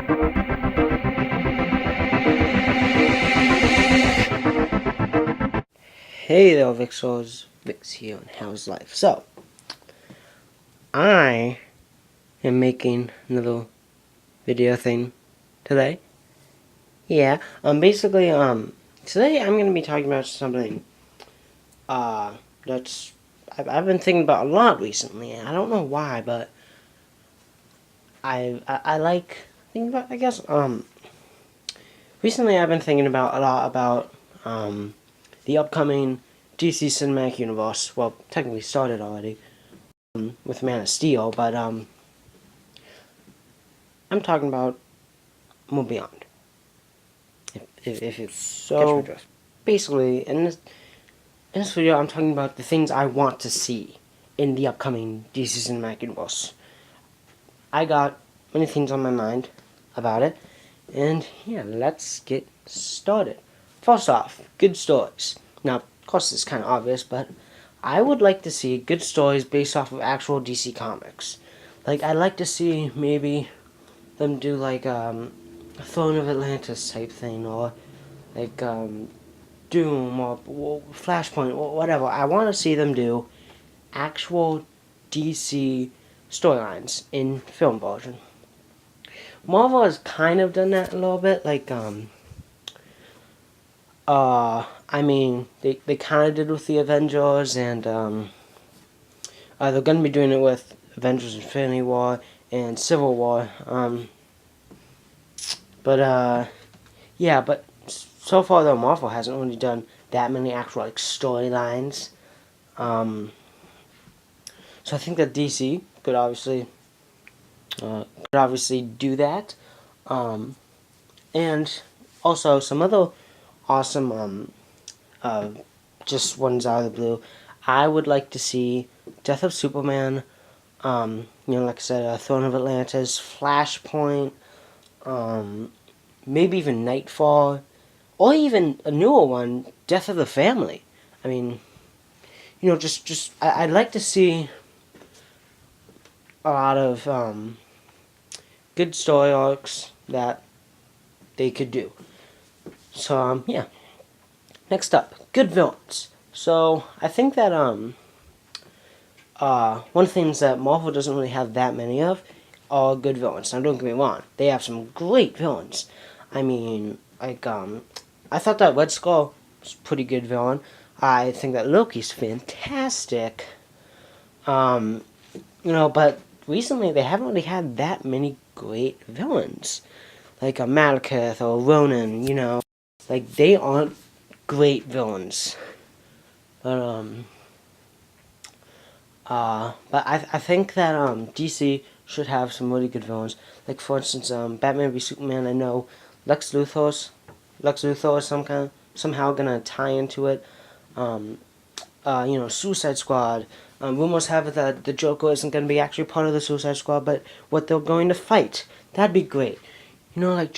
Hey there, Vixos. Vix here on How's Life. So, I am making another video thing today. Yeah, basically, today I'm gonna be talking about something, that's, I've been thinking about a lot recently. I don't know why, but I like thinking about, I guess, recently I've been thinking about a lot about, the upcoming DC Cinematic Universe. Well, technically started already with Man of Steel, but I'm talking about Move Beyond. If it's so, basically, in this video, I'm talking about the things I want to see in the upcoming DC Cinematic Universe. I got many things on my mind about it, and yeah, let's get started. First off, good stories. Now, of course, it's kind of obvious, but I would like to see good stories based off of actual DC comics. Like, I'd like to see maybe them do like a Throne of Atlantis type thing, or like Doom or Flashpoint or whatever. I want to see them do actual DC storylines in film version. Marvel has kind of done that a little bit, like I mean, they kind of did with the Avengers, and they're going to be doing it with Avengers Infinity War and Civil War. Yeah, but so far though, Marvel hasn't really done that many actual like storylines. So I think that DC could obviously do that, and also some other awesome just ones out of the blue. I would like to see Death of Superman. Like I said, Throne of Atlantis, Flashpoint, maybe even Nightfall, or even a newer one, Death of the Family. I mean, I'd like to see a lot of good story arcs that they could do. So, yeah. Next up, good villains. So, I think that, one of the things that Marvel doesn't really have that many of are good villains. Now, don't get me wrong, they have some great villains. I mean, like, I thought that Red Skull was a pretty good villain. I think that Loki's fantastic. But recently they haven't really had that many great villains. Like a Malekith or Ronan, Like, they aren't great villains. But I think that DC should have some really good villains. Like, for instance, Batman v Superman. I know Lex Luthor is somehow gonna tie into it. Suicide Squad. Rumors have it that the Joker isn't gonna be actually part of the Suicide Squad, but what they're going to fight. That'd be great. I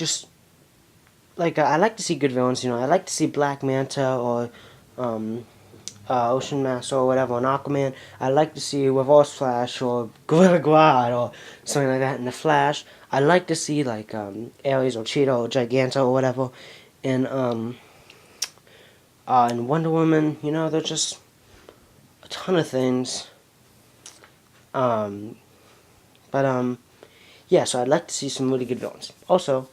like to see good villains. I like to see Black Manta or Ocean Master or whatever, on Aquaman. I like to see Reverse Flash or Gorilla Grodd or something like that in the Flash. I like to see like Ares or Cheetah or Giganto or whatever in Wonder Woman. They're just a ton of things. Yeah, so I'd like to see some really good villains. Also,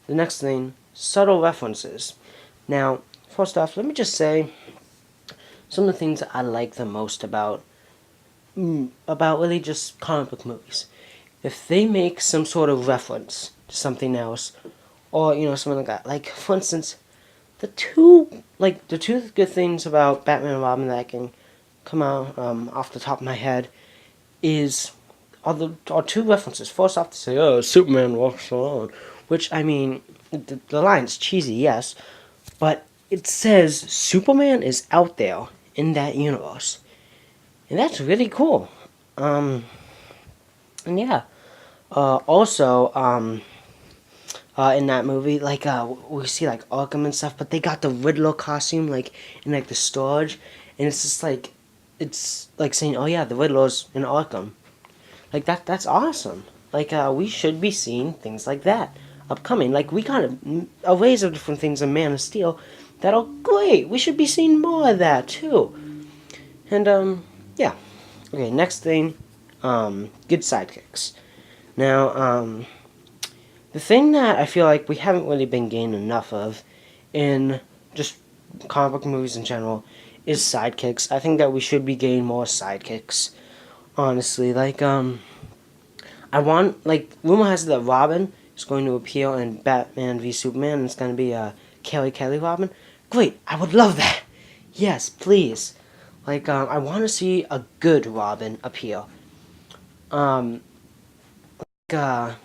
the next thing, subtle references. Now, first off, let me just say some of the things that I like the most about really just comic book movies. If they make some sort of reference to something else, or something like that. Like, for instance, the two good things about Batman and Robin that I can come out off the top of my head are two references. First off, to say, "Oh, Superman walks alone," which, I mean, the line's cheesy, yes, but it says Superman is out there in that universe, and that's really cool. And yeah, also, in that movie, like, we see like Arkham and stuff, but they got the Riddler costume like in like the storage, and it's just like saying, "Oh yeah, the Riddler's in Arkham." Like, that's awesome. like we should be seeing things like that upcoming. Like we got arrays of different things in Man of Steel that are great. We should be seeing more of that too. And yeah. Okay, next thing, good sidekicks. Now, the thing that I feel like we haven't really been getting enough of in just comic book movies in general is sidekicks. I think that we should be getting more sidekicks. Honestly, like I want, like, rumor has it that Robin is going to appear in Batman v Superman, and it's going to be Kelly Robin. Great, I would love that. Yes, please. Like, I want to see a good Robin appear. Um, like,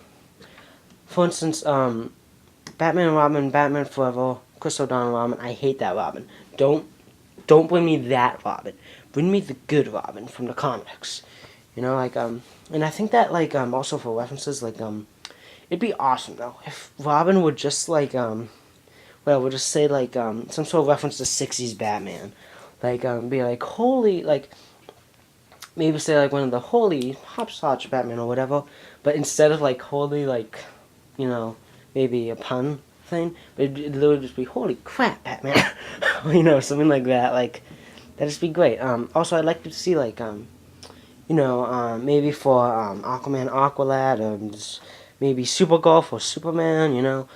for instance, Batman and Robin, Batman Forever, Chris O'Donnell Robin. I hate that Robin. Don't bring me that Robin. Bring me the good Robin from the comics. You know, like, and I think that, like, also for references, like, it'd be awesome, though, if Robin would just, like, well, we'll just say, like, some sort of reference to 60s Batman. Like, be like, holy, like, maybe say, like, one of the holy hopscotch Batman or whatever, but instead of, like, holy, like, you know, maybe a pun thing, but it'd literally just be, holy crap, Batman. You know, something like that, like, that'd just be great. Also, I'd like to see, like, you know, maybe for, Aquaman, Aqualad, or just maybe Supergirl for Superman, you know,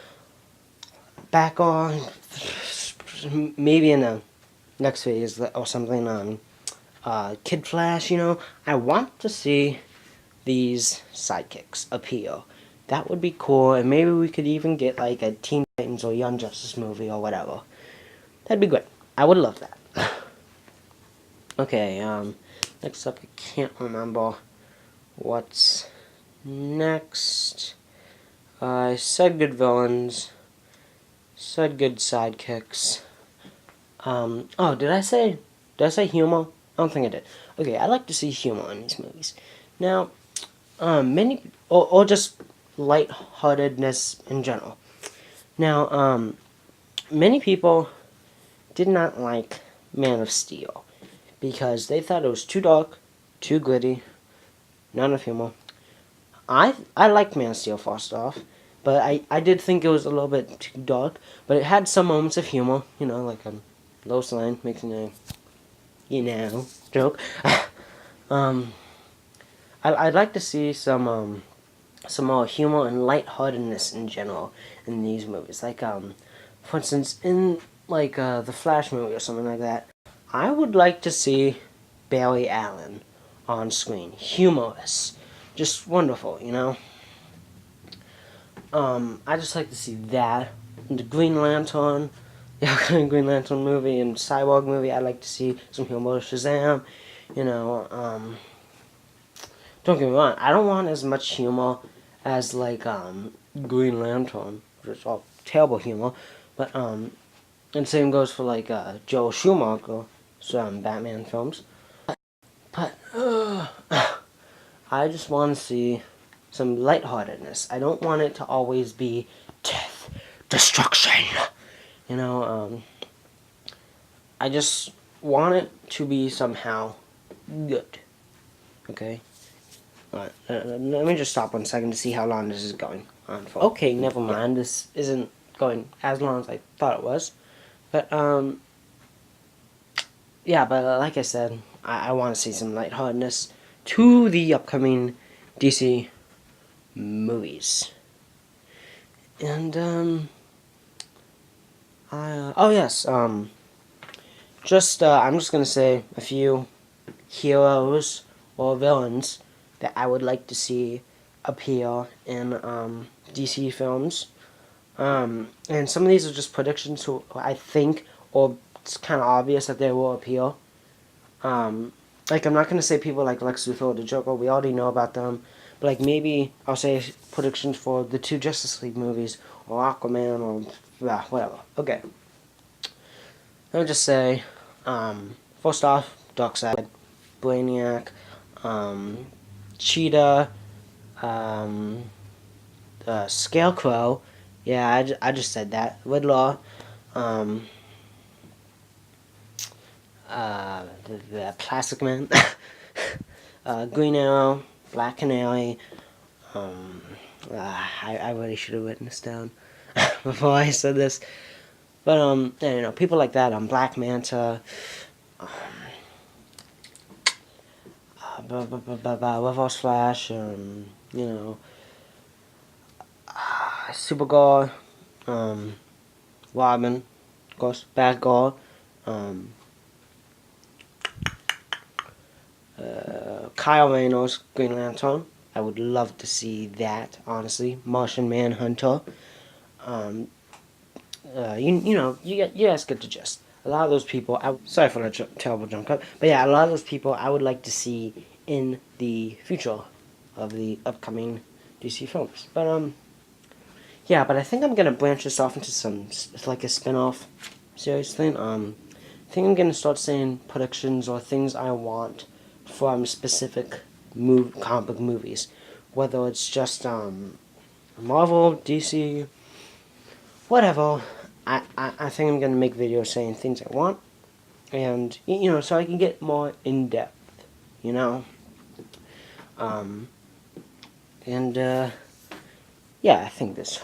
back on, maybe in the next phase or something on Kid Flash, you know. I want to see these sidekicks appear. That would be cool, and maybe we could even get like a Teen Titans or Young Justice movie or whatever. That'd be great. I would love that. Okay, next up, I can't remember what's next. I said good villains, said good sidekicks. Oh, did I say humor? I don't think I did. Okay, I like to see humor in these movies. Now, many, or just lightheartedness in general. Now, many people did not like Man of Steel because they thought it was too dark, too gritty, not enough humor. I liked Man of Steel first off, but I did think it was a little bit too dark, but it had some moments of humor, you know, like Lois Lane making a, you know, joke. I'd like to see some more humor and lightheartedness in general in these movies. Like, for instance, in, like, the Flash movie or something like that, I would like to see Barry Allen on screen. Humorous. Just wonderful, you know? I just like to see that. The Green Lantern, yeah, Green Lantern movie and Cyborg movie, I'd like to see some humor. Shazam, you know, don't get me wrong, I don't want as much humor as, like, Green Lantern, which is all terrible humor, but, and same goes for, like, Joel Schumacher, some Batman films. But, I just want to see some lightheartedness. I don't want it to always be death, destruction, you know, I just want it to be somehow good, okay? Alright, let me just stop 1 second to see how long this is going on for. Okay, never mind. Yeah. This isn't going as long as I thought it was. But, yeah, but like I said, I want to see some lightheartedness to the upcoming DC movies. And, oh yes, I'm just gonna say a few heroes or villains that I would like to see appear in DC films. And some of these are just predictions who I think, or it's kind of obvious that they will appear. Like, I'm not going to say people like Lex Luthor or the Joker, we already know about them. But, like, maybe I'll say predictions for the 2 Justice League movies, or Aquaman, or whatever. Okay. Let me just say, first off, Darkseid, Brainiac, Cheetah, Scarecrow. Yeah, I just said that. Riddler, the Plastic Man, Green Arrow, Black Canary, I really should have written this down before I said this. But, yeah, you know, people like that, Black Manta, Reverse Flash, you know, Supergirl, Robin, of course, Batgirl, Kyle Reynolds, Green Lantern. I would love to see that, honestly. Martian Manhunter. You know, you guys get the gist. A lot of those people, sorry for the terrible jump cut, but yeah, a lot of those people I would like to see in the future of the upcoming DC films. But, yeah, but I think I'm gonna branch this off into some, like a spin-off series thing. I think I'm gonna start saying predictions or things I want from specific comic book movies. Whether it's just, Marvel, DC, whatever. I think I'm gonna make videos saying things I want, and you know, so I can get more in depth, you know. And yeah, I think this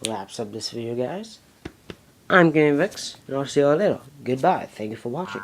wraps up this video, guys. I'm Gaming Vix, and I'll see you all later. Goodbye. Thank you for watching.